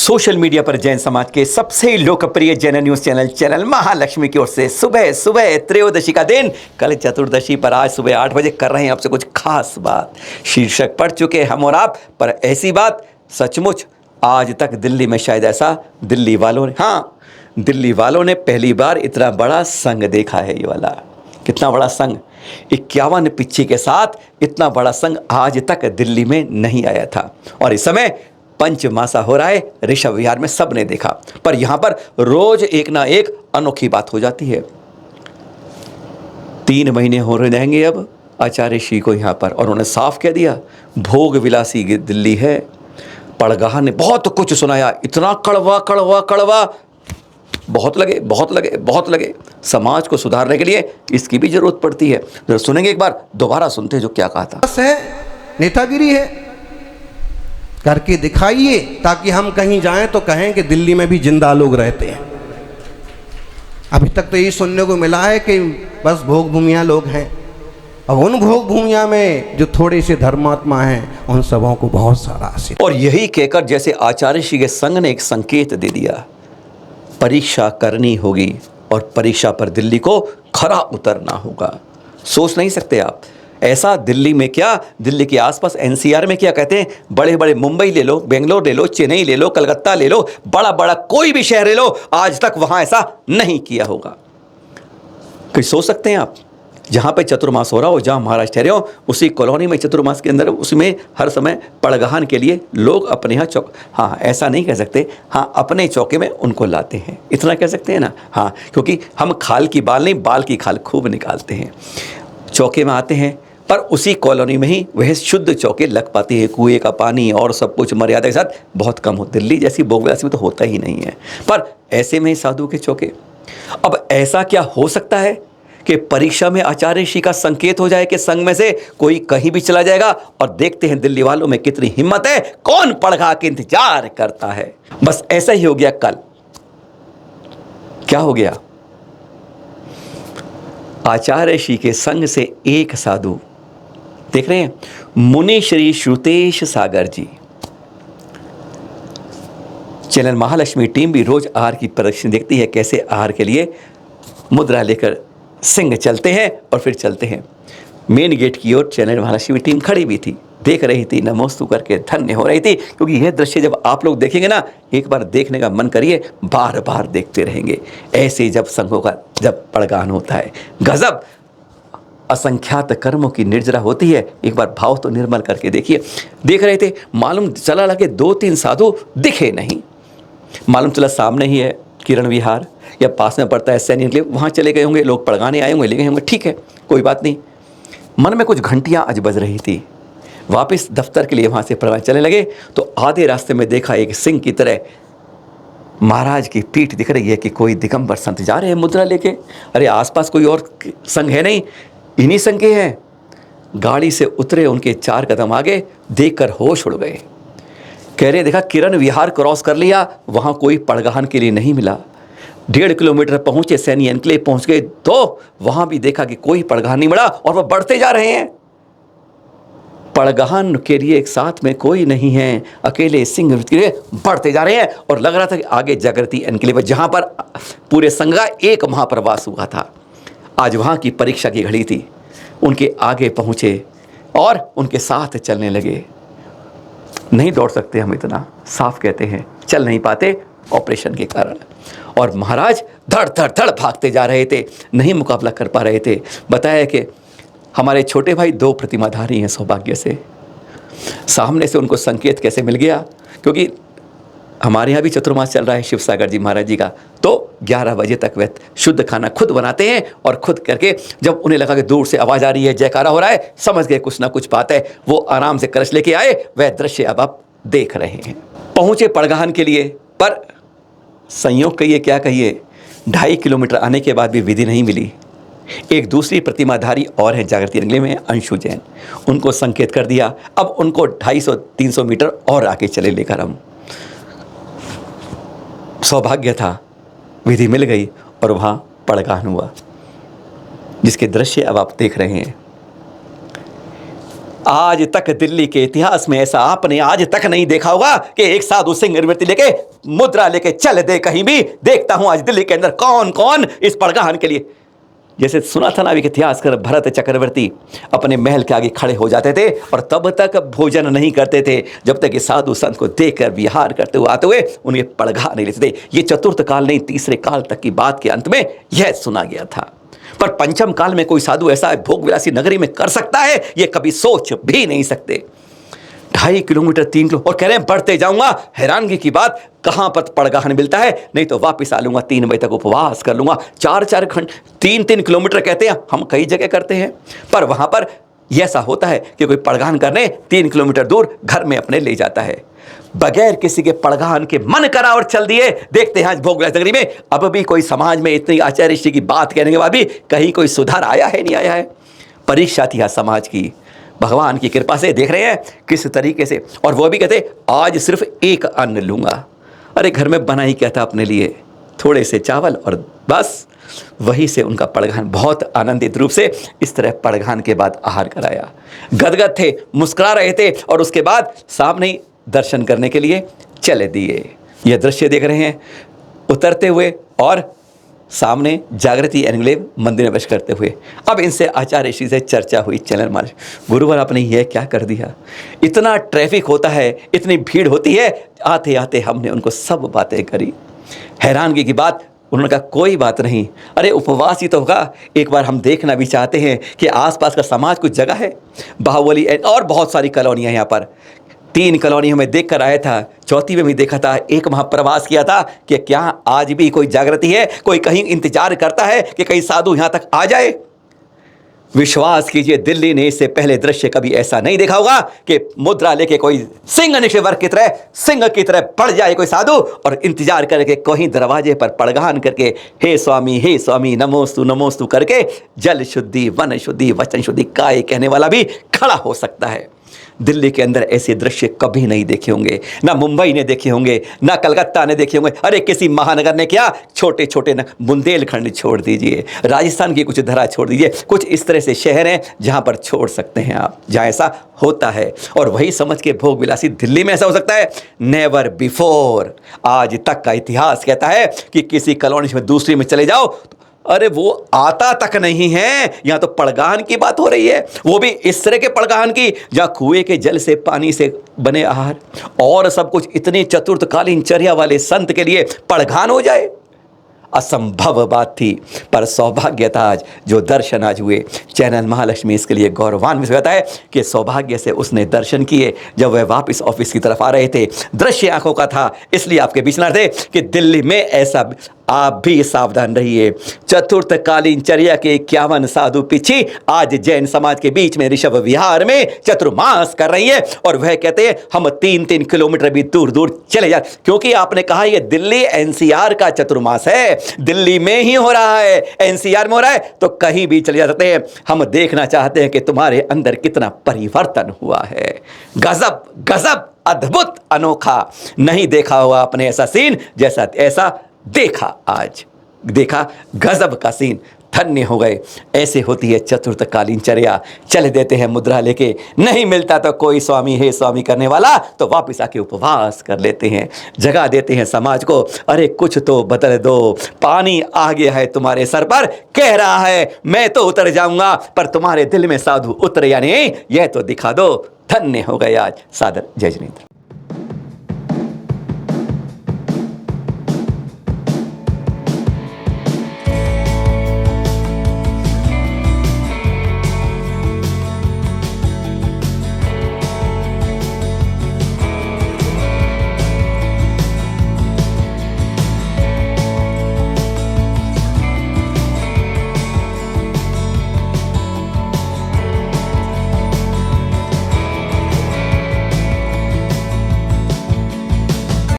Social media पर जैन समाज के सबसे लोकप्रिय जैन न्यूज चैनल महालक्ष्मी की ओर से सुबह सुबह त्रयोदशी का दिन, कल चतुर्दशी पर आज सुबह 8 बजे कर रहे हैं आपसे कुछ खास बात। शीर्षक पढ़ चुके हम और आप, पर ऐसी बात सचमुच आज तक दिल्ली में शायद ऐसा दिल्ली वालों ने पहली बार इतना बड़ा संघ देखा है। ये वाला कितना बड़ा संघ, 51 पिच्छी के साथ इतना बड़ा संघ आज तक दिल्ली में नहीं आया था। और इस समय पंचमासा हो रहा है ऋषभ विहार में, सब ने देखा। पर यहां पर रोज एक ना एक अनोखी बात हो जाती है। 3 महीने हो रहे रहेंगे अब आचार्य श्री को यहां पर, और उन्होंने साफ कह दिया भोग विलासी दिल्ली है। पड़गाह ने बहुत कुछ सुनाया, इतना कड़वा कड़वा कड़वा, बहुत लगे। समाज को सुधारने के लिए इसकी भी जरूरत पड़ती है। जरा सुनेंगे एक बार, दोबारा सुनते हैं जो क्या कहा था। बस है, नेतागिरी है, करके दिखाइए ताकि हम कहीं जाएं तो कहें कि दिल्ली में भी जिंदा लोग रहते हैं। अभी तक तो यही सुनने को मिला है कि बस भोग भूमिया लोग हैं। अब उन भोग भूमिया में जो थोड़े से धर्मात्मा हैं उन सबों को बहुत सारा आशीर्वाद। और यही कहकर जैसे आचार्य श्री के संघ ने एक संकेत दे दिया, परीक्षा करनी होगी और परीक्षा पर दिल्ली को खरा उतरना होगा। सोच नहीं सकते आप ऐसा। दिल्ली में क्या, दिल्ली के आसपास एनसीआर में क्या कहते हैं, बड़े बड़े मुंबई ले लो, बेंगलोर ले लो, चेन्नई ले लो, कलकत्ता ले लो, बड़ा बड़ा कोई भी शहर ले लो, आज तक वहां ऐसा नहीं किया होगा। कुछ सोच सकते हैं आप, जहां पे चतुर्मास हो रहा हो, जहां महाराज ठहरे हो, उसी कॉलोनी में चतुर्मास के अंदर उसमें हर समय पड़गहान के लिए लोग अपने यहाँ ऐसा नहीं कह सकते, अपने चौके में उनको लाते हैं, इतना कह सकते हैं ना। क्योंकि हम खाल की बाल नहीं, बाल की खाल खूब निकालते हैं। चौके में आते हैं, पर उसी कॉलोनी में ही वह शुद्ध चौके लग पाती है। कुएं का पानी और सब कुछ मर्यादा के साथ बहुत कम हो। दिल्ली जैसी भोगविलासी में तो होता ही नहीं है, पर ऐसे में साधु के चौके। अब ऐसा क्या हो सकता है कि परीक्षा में आचार्य श्री का संकेत हो जाए कि संघ में से कोई कहीं भी चला जाएगा। और देखते हैं दिल्ली वालों में कितनी हिम्मत है, कौन पड़गा के इंतजार करता है। बस ऐसा ही हो गया कल। क्या हो गया, आचार्य श्री के संघ से एक साधु, देख रहे हैं, मुनि श्री श्रुतेश सागर जी। चैनल महालक्ष्मी टीम भी रोज आहार की प्रदर्शन देखती है, कैसे आहार के लिए मुद्रा लेकर सिंह चलते हैं और फिर चलते हैं। मेन गेट की ओर चैनल महालक्ष्मी टीम खड़ी भी थी, देख रही थी, नमोस्तु करके धन्य हो रही थी। क्योंकि यह दृश्य जब आप लोग देखेंगे ना, एक बार देखने का मन करिए, बार बार देखते रहेंगे। ऐसे जब संघों का जब पड़गान होता है, गजब असंख्यात कर्मों की निर्जरा होती है। एक बार भाव तो निर्मल करके देखिए। देख रहे थे, मालूम चला लगे 2-3 साधु दिखे नहीं। मालूम चला सामने ही है किरण विहार, या पास में पड़ता है सैन्य एन्क्लेव, वहाँ चले गए होंगे, लोग पड़गाने आए होंगे, ले गए होंगे, ठीक है, कोई बात नहीं। मन में कुछ घंटियाँ आज बज रही थी। वापस दफ्तर के लिए वहाँ से पड़गान चलने लगे तो आधे रास्ते में देखा एक सिंह की तरह महाराज की पीठ दिख रही है कि कोई दिगंबर संत जा रहे हैं मुद्रा लेके। अरे आसपास कोई और संघ है नहीं, इन्हीं संघ के हैं। गाड़ी से उतरे, उनके 4 कदम आगे देखकर होश उड़ गए। कह रहे देखा किरण विहार क्रॉस कर लिया, वहाँ कोई पड़गाहन के लिए नहीं मिला। 1.5 किलोमीटर पहुँचे, सैन्य एन्क्लेव पहुँच गए तो वहाँ भी देखा कि कोई पड़गाहन नहीं मिला और वह बढ़ते जा रहे हैं। पड़गाहन के लिए एक साथ में कोई नहीं है, अकेले सिंह के लिए बढ़ते जा रहे हैं। और लग रहा था कि आगे जागृति एन्क्लेव, जहाँ पर पूरे संघ का एक महाप्रवास हुआ था, आज वहाँ की परीक्षा की घड़ी थी। उनके आगे पहुँचे और उनके साथ चलने लगे। नहीं दौड़ सकते हम, इतना साफ कहते हैं, चल नहीं पाते ऑपरेशन के कारण। और महाराज धड़ धड़ धड़ भागते जा रहे थे, नहीं मुकाबला कर पा रहे थे। बताया कि हमारे छोटे भाई 2 प्रतिमाधारी हैं सौभाग्य से। सामने से उनको संकेत कैसे मिल गया, क्योंकि हमारे यहाँ भी चतुर्मास चल रहा है शिव सागर जी महाराज जी का, तो 11 बजे तक वह शुद्ध खाना खुद बनाते हैं। और खुद करके जब उन्हें लगा कि दूर से आवाज़ आ रही है, जयकारा हो रहा है, समझ गए कुछ ना कुछ बात है, वो आराम से कलश लेके आए। वह दृश्य अब आप देख रहे हैं। पहुँचे पड़गाहन के लिए, पर संयोग कहिए क्या कहिए, 2.5 किलोमीटर आने के बाद भी विधि नहीं मिली। एक दूसरी प्रतिमाधारी और है जागृति एन्क्लेव में, अंशु जैन, उनको संकेत कर दिया। अब उनको 250-300 मीटर और आगे चले लेकर हम। सौभाग्य था, विधि मिल गई और वहाँ पड़गाहन हुआ, जिसके दृश्य अब आप देख रहे हैं। आज तक दिल्ली के इतिहास में ऐसा आपने आज तक नहीं देखा होगा कि एक साधु सिंह अगरबत्ती लेके मुद्रा लेके चल दे कहीं भी। देखता हूं आज दिल्ली के अंदर कौन कौन इस पड़गाहन के लिए, जैसे सुना था नाविक इतिहासकार भरत चक्रवर्ती अपने महल के आगे खड़े हो जाते थे और तब तक भोजन नहीं करते थे जब तक कि साधु संत को देखकर विहार करते हुए आते हुए उनके पड़घा नहीं लेते थे। ये चतुर्थ काल नहीं, तीसरे काल तक की बात के अंत में यह सुना गया था। पर पंचम काल में कोई साधु ऐसा भोग विलासी नगरी में कर सकता है, ये कभी सोच भी नहीं सकते। 2.5 किलोमीटर 3 किलो और कह रहे हैं बढ़ते जाऊंगा। हैरानगी की बात, कहां पर पड़गाहन मिलता है, नहीं तो वापस आ लूंगा, 3 बजे तक उपवास कर लूंगा। 4-4 घंटे 3-3 किलोमीटर कहते हैं, हम कई जगह करते हैं, पर वहां पर ऐसा होता है कि कोई पड़गाहन करने 3 किलोमीटर दूर घर में अपने ले जाता है, बगैर किसी के पड़गाहन के मन करा और चल दिए। देखते हैं आज भोग विलास नगरी में अब भी कोई समाज में इतनी आचार्य ऋषि की बात कहने के बाद भी कहीं कोई सुधार आया है, नहीं आया है। परीक्षा थी आज समाज की, भगवान की कृपा से देख रहे हैं किस तरीके से। और वो भी कहते आज सिर्फ एक अन्न लूंगा। अरे घर में बना ही क्या था अपने लिए, थोड़े से चावल और बस वहीं से उनका पड़गाहन बहुत आनंदित रूप से इस तरह पड़गाहन के बाद आहार कराया। गदगद थे, मुस्कुरा रहे थे और उसके बाद सामने दर्शन करने के लिए चले दिए। यह दृश्य देख रहे हैं उतरते हुए और सामने जागृति एनक्लेव मंदिर में प्रवेश करते हुए। अब इनसे आचार्य ऋषि से चर्चा हुई, चैनल मार्च गुरुवार आपने यह क्या कर दिया, इतना ट्रैफिक होता है, इतनी भीड़ होती है। आते आते हमने उनको सब बातें करी। हैरानगी की बात, उन्होंने कहा कोई बात नहीं, अरे उपवास ही तो होगा। एक बार हम देखना भी चाहते हैं कि आसपास का समाज कुछ जगह है, बाहुबली और बहुत सारी कॉलोनियाँ यहाँ पर। 3 कॉलोनी में देख कर आया था, चौथी में भी देखा था, एक वहाँ प्रवास किया था कि क्या आज भी कोई जागृति है, कोई कहीं इंतजार करता है कि कहीं साधु यहाँ तक आ जाए। विश्वास कीजिए दिल्ली ने इससे पहले दृश्य कभी ऐसा नहीं देखा होगा कि मुद्रा लेके कोई सिंह निश्चय की तरह पड़ जाए कोई साधु और इंतजार करके कोई दरवाजे पर पड़गाहन करके हे स्वामी नमोस्तु करके जल शुद्धि, वन शुद्धि, वचन शुद्धि काय कहने वाला भी खड़ा हो सकता है। दिल्ली के अंदर ऐसे दृश्य कभी नहीं देखे होंगे, ना मुंबई ने देखे होंगे, ना कलकत्ता ने देखे होंगे। अरे किसी महानगर ने क्या, छोटे छोटे बुंदेलखंड छोड़ दीजिए, राजस्थान की कुछ धरा छोड़ दीजिए, कुछ इस तरह से शहर हैं जहां पर छोड़ सकते हैं आप, जहां ऐसा होता है। और वही समझ के भोग विलासी दिल्ली में ऐसा हो सकता है, नेवर बिफोर। आज तक का इतिहास कहता है कि किसी कॉलोनी में दूसरी में चले जाओ, अरे वो आता तक नहीं है। यहां तो पड़गाहन की बात हो रही है, वो भी इस तरह के पड़गाहन की जहां कुएं के जल से, पानी से बने आहार और सब कुछ इतनी चतुर्थकालीन चर्या वाले संत के लिए पड़गाहन हो जाए, असंभव बात थी। पर सौभाग्य था आज जो दर्शन आज हुए। चैनल महालक्ष्मी इसके लिए गौरवान्वित होता है कि सौभाग्य से उसने दर्शन किए जब वह वापस ऑफिस की तरफ आ रहे थे। दृश्य आंखों का था, इसलिए आपके बीच में थे कि दिल्ली में ऐसा, आप भी सावधान रहिए। चतुर्थकालीन चर्या के 51 साधु पीछे आज जैन समाज के बीच में ऋषभ विहार में चतुर्मास कर रही है और वह कहते हैं हम 3-3 किलोमीटर भी दूर दूर चले जाए, क्योंकि आपने कहा यह दिल्ली एनसीआर का चतुर्मास है, दिल्ली में ही हो रहा है, एनसीआर में हो रहा है, तो कहीं भी चले जा सकते हैं। हम देखना चाहते हैं कि तुम्हारे अंदर कितना परिवर्तन हुआ है। गजब गजब, अद्भुत, अनोखा, नहीं देखा हुआ आपने ऐसा सीन जैसा ऐसा देखा आज, देखा गजब का सीन, धन्य हो गए। ऐसे होती है चतुर्थकालीन चर्या। चले देते हैं मुद्रा लेके, नहीं मिलता तो कोई स्वामी हे स्वामी करने वाला, तो वापस आके उपवास कर लेते हैं, जगा देते हैं समाज को, अरे कुछ तो बदल दो, पानी आ गया है तुम्हारे सर पर, कह रहा है मैं तो उतर जाऊंगा, पर तुम्हारे दिल में साधु उतरे या नहीं, यह तो दिखा दो। धन्य हो गए आज। सादर जय जिनेंद्र।